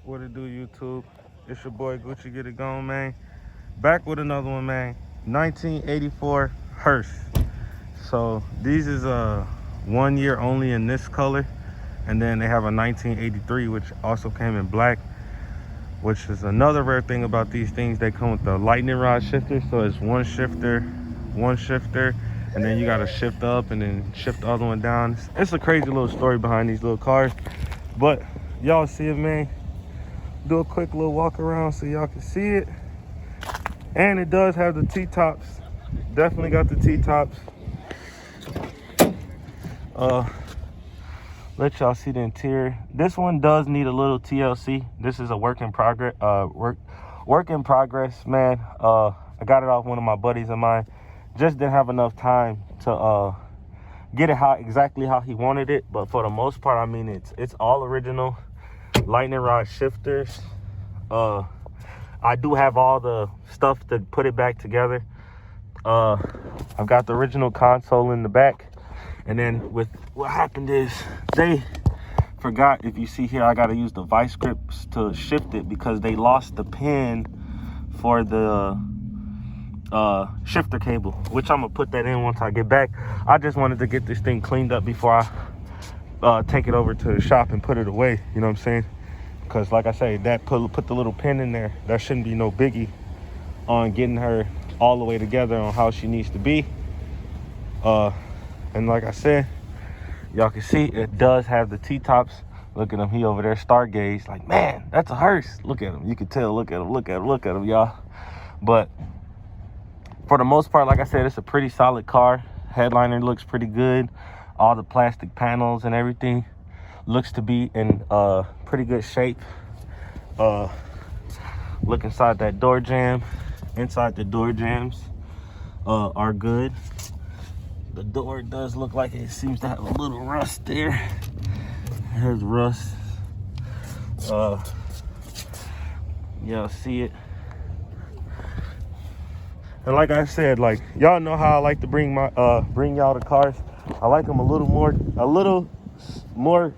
What it do, YouTube? It's your boy Gucci, get it going, man. Back with another one, man. 1984 Hurst. So these is 1 year only in this color, and then they have a 1983 which also came in black, which is another rare thing about these things. They come with the lightning rod shifter, so it's one shifter, and then you got to shift up and then shift the other one down. It's a crazy little story behind these little cars, but y'all see it, man. Do a quick little walk around so y'all can see it. And it does have the T-tops. Definitely got the T-tops. Let y'all see the interior. This one does need a little TLC. This is a work in progress. Work in progress, man. I got it off one of my buddies of mine. Just didn't have enough time to get it exactly how he wanted it. But for the most part, I mean, it's all original. Lightning rod shifters. I do have all the stuff to put it back together. I've got the original console in the back, and then with what happened is they forgot, if you see here, I got to use the vice grips to shift it because they lost the pin for the shifter cable, which I'm gonna put that in once I get back. I just wanted to get this thing cleaned up before I take it over to the shop and put it away, you know what I'm saying? Because like I say, that put the little pin in there, that shouldn't be no biggie on getting her all the way together on how she needs to be. And like I said, y'all can see it does have the T-tops. Look at him, he over there stargaze like, man, that's a Hurst. Look at him, you can tell. Look at him, y'all. But for the most part, like I said, it's a pretty solid car. Headliner looks pretty good. All the plastic panels and everything looks to be in pretty good shape. Look inside that door jamb. Inside the door jambs are good. The door does look like it seems to have a little rust there. There's rust. Y'all see it. And like I said, like y'all know how I like to bring y'all the cars. I like them a little more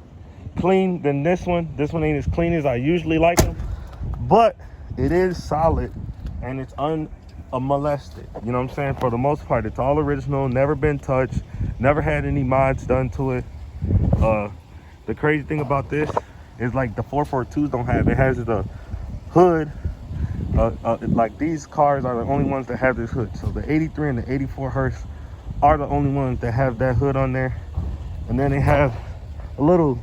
clean than this one. This one ain't as clean as I usually like them, but it is solid and it's unmolested. You know what I'm saying? For the most part, it's all original, never been touched, never had any mods done to it. The crazy thing about this is like the 442s don't have. It has the hood. Like these cars are the only ones that have this hood. So the 83 and the 84 Hurst are the only ones that have that hood on there. And then they have a little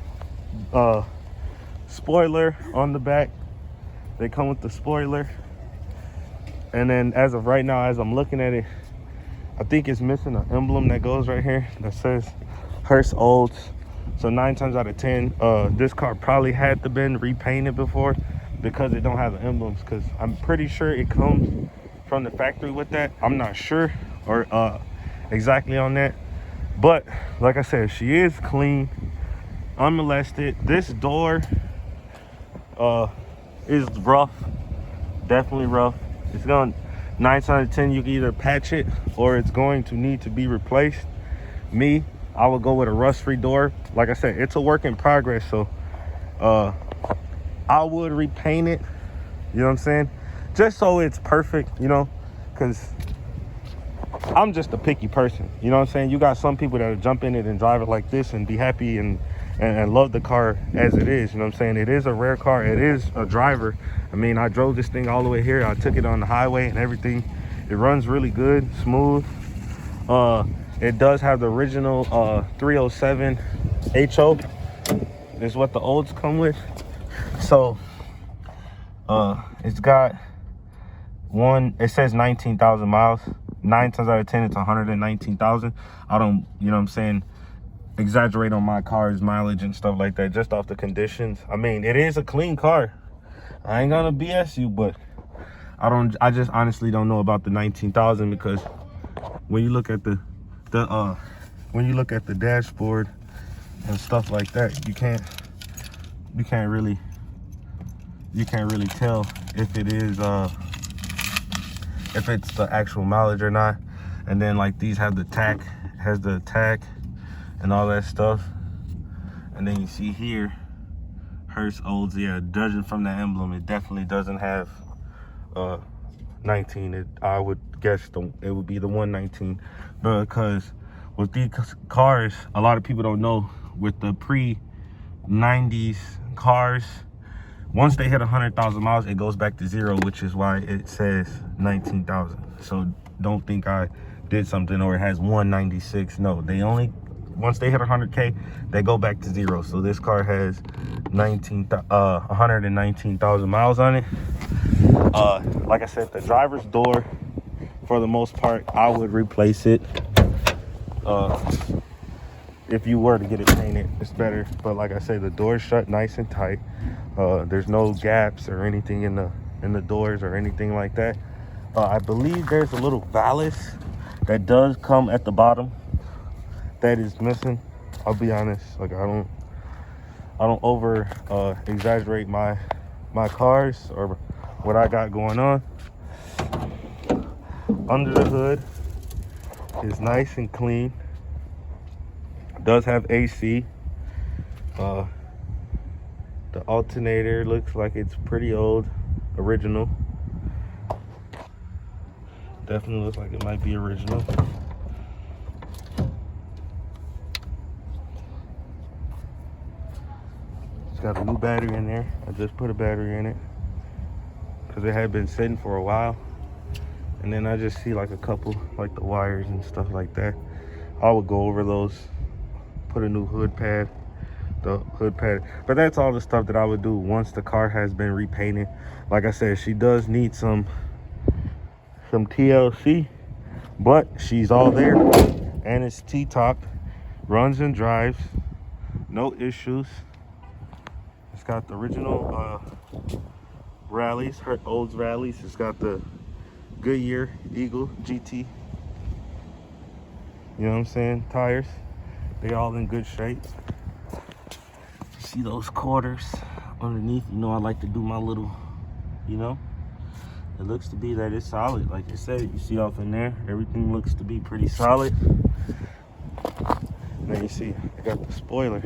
spoiler on the back. They come with the spoiler. And then as of right now, as I'm looking at it, I think it's missing an emblem that goes right here that says Hurst Olds. So 9 times out of 10, this car probably had to been repainted before because it don't have the emblems, because I'm pretty sure it comes from the factory with that. I'm not sure or exactly on that, but like I said, she is clean, unmolested. This door is rough, definitely rough. It's going 9 times out of 10 you can either patch it or it's going to need to be replaced. I would go with a rust-free door. Like I said, it's a work in progress, so I would repaint it, you know what I'm saying, just so it's perfect, you know, because I'm just a picky person, you know what I'm saying. You got some people that'll jump in it and drive it like this and be happy and love the car as it is, you know what I'm saying. It is a rare car, it is a driver. I mean, I drove this thing all the way here, I took it on the highway and everything. It runs really good, smooth. It does have the original 307 HO is what the olds come with. So it's got it says 19,000 miles. 9 times out of 10 it's 119,000. I don't, you know what I'm saying, exaggerate on my car's mileage and stuff like that just off the conditions. I mean, it is a clean car, I ain't gonna BS you, but I just honestly don't know about the 19,000, because when you look at the dashboard and stuff like that, you can't really tell if it is if it's the actual mileage or not. And then like these have the tach, has the tach and all that stuff. And then you see here Hurst Olds. Yeah, judging from the emblem, it definitely doesn't have 19. I would guess it would be the 119, because with these cars, a lot of people don't know, with the pre-90s cars, once they hit 100,000 miles, it goes back to zero, which is why it says 19,000. So don't think I did something or it has 196. No, they only, once they hit 100K, they go back to zero. So this car has 119,000 miles on it. Like I said, the driver's door, for the most part, I would replace it. If you were to get it painted, it's better. But like I say, the door's shut nice and tight. There's no gaps or anything in the doors or anything like that. I believe there's a little valance that does come at the bottom that is missing. I'll be honest, like I don't over exaggerate my cars or what I got going on. Under the hood is nice and clean. Does have AC. The alternator looks like it's pretty old, original. Definitely looks like it might be original. It's got a new battery in there. I just put a battery in it because it had been sitting for a while. And then I just see like a couple, like the wires and stuff like that. I would go over those, put a new hood pad, the hood pad. But that's all the stuff that I would do once the car has been repainted. Like I said, she does need some TLC, but she's all there. And it's T-top, runs and drives, no issues. It's got the original rallies, her Olds rallies. It's got the Goodyear Eagle GT, you know what I'm saying, tires. They all in good shape. See those quarters underneath? You know I like to do my little, you know, it looks to be that it's solid. Like I said, you see off in there, everything looks to be pretty solid. And then you see I got the spoiler.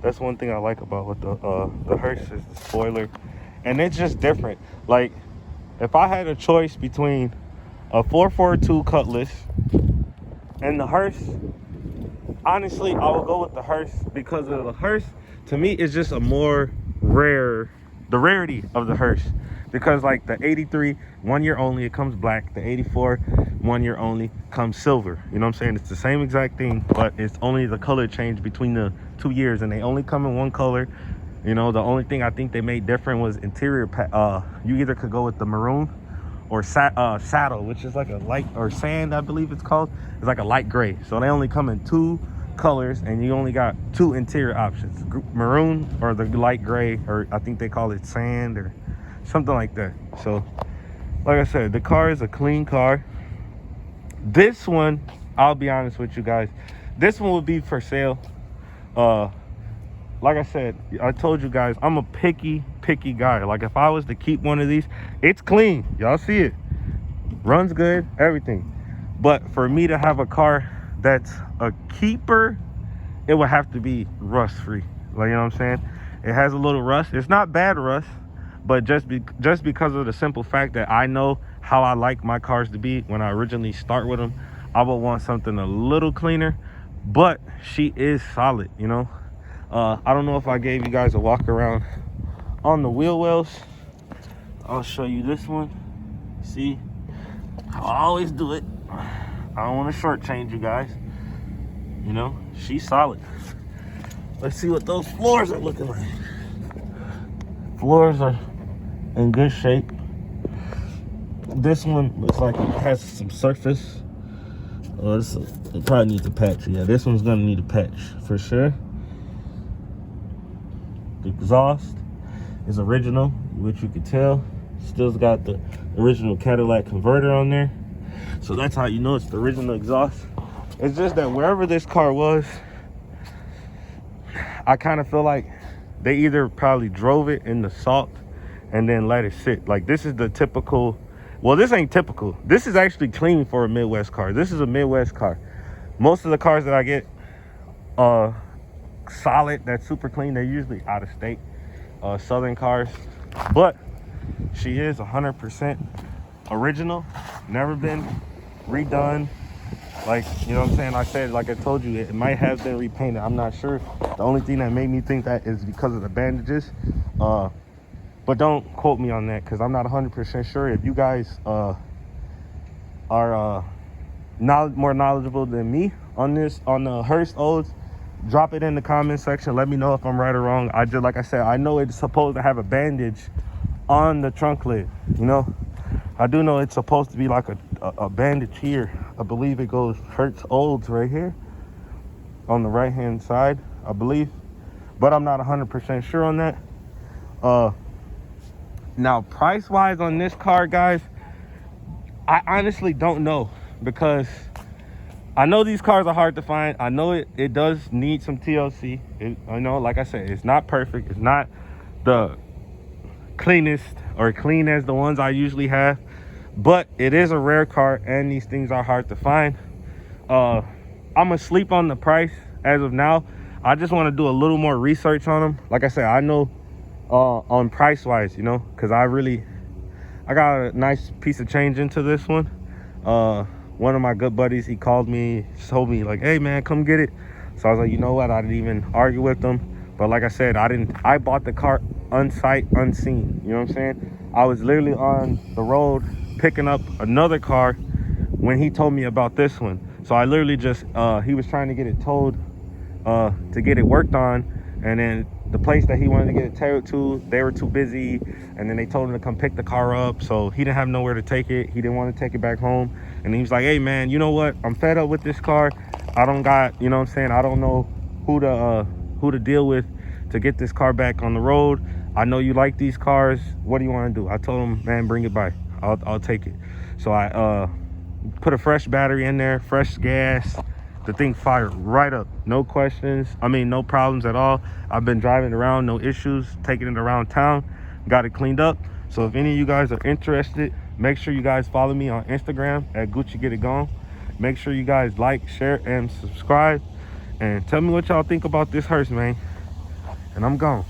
That's one thing I like about what the Hurst is, the spoiler. And it's just different. Like, if I had a choice between a 442 Cutlass and the Hurst, honestly, I would go with the Hurst, because of the Hurst, to me, is just a more rare, the rarity of the Hurst. Because like the 83, 1 year only, it comes black. The 84, 1 year only, comes silver. You know what I'm saying? It's the same exact thing, but it's only the color change between the 2 years, and they only come in one color. You know, the only thing I think they made different was interior. You either could go with the maroon or saddle, which is like a light, or sand, I believe it's called. It's like a light gray. So they only come in 2 colors, and you only got 2 interior options: maroon or the light gray, or I think they call it sand or something like that. So like I said, the car is a clean car. This one, I'll be honest with you guys, this one would be for sale. Like I said, I told you guys, I'm a picky guy. Like, if I was to keep one of these, it's clean. Y'all see it. Runs good, everything. But for me to have a car that's a keeper, it would have to be rust-free. Like, you know what I'm saying? It has a little rust. It's not bad rust, but just because of the simple fact that I know how I like my cars to be when I originally start with them, I would want something a little cleaner. But she is solid, you know? I don't know if I gave you guys a walk around on the wheel wells. I'll show you this one. See, I always do it. I don't want to shortchange you guys. You know, she's solid. Let's see what those floors are looking like. Floors are in good shape. This one looks like it has some surface. Oh, it probably needs a patch. Yeah, this one's gonna need a patch for sure. The exhaust is original, which you can tell. Still's got the original Cadillac converter on there, so that's how you know it's the original exhaust. It's just that wherever this car was, I kind of feel like they either probably drove it in the salt and then let it sit. Like, this is the typical, well, this ain't typical. This is actually clean for a Midwest car. This is a Midwest car. Most of the cars that I get solid, that's super clean, they're usually out of state. Southern cars, but she is 100% original, never been redone. Like, you know what I'm saying? I said, like I told you, it might have been repainted. I'm not sure. The only thing that made me think that is because of the bandages. But don't quote me on that, because I'm not 100% sure. If you guys are more knowledgeable than me on this, on the Hurst Olds, drop it in the comment section. Let me know if I'm right or wrong. I just, like I said, I know it's supposed to have a bandage on the trunk lid, you know. I do know it's supposed to be like a bandage here. I believe it goes Hurst Olds right here on the right hand side, I believe, but I'm not 100% sure on that. Now price wise on this car, guys, I honestly don't know, because I know these cars are hard to find. I know it does need some TLC. I know, like I said, it's not perfect. It's not the cleanest or clean as the ones I usually have, but it is a rare car and these things are hard to find. I'm gonna sleep on the price as of now. I just want to do a little more research on them. Like I said, I know on price wise, you know, because I got a nice piece of change into this one. One of my good buddies, he called me, told me like, hey man, come get it. So I was like, you know what, I didn't even argue with them. But like I said, I bought the car unsight, unseen, you know what I'm saying? I was literally on the road picking up another car when he told me about this one. So I literally just he was trying to get it towed to get it worked on, and then the place that he wanted to get it towed to, they were too busy, and then they told him to come pick the car up, so he didn't have nowhere to take it. He didn't want to take it back home, and he was like, hey man, you know what, I'm fed up with this car. I don't got, you know what I'm saying, I don't know who to deal with to get this car back on the road. I know you like these cars, what do you want to do? I told him, man, bring it by, I'll take it. So I put a fresh battery in there, fresh gas. The thing fired right up, no questions, I mean no problems at all. I've been driving around, no issues, taking it around town, got it cleaned up. So if any of you guys are interested, make sure you guys follow me on Instagram at Gucci Get It Gone. Make sure you guys like, share, and subscribe, and tell me what y'all think about this hearse, man. And I'm gone.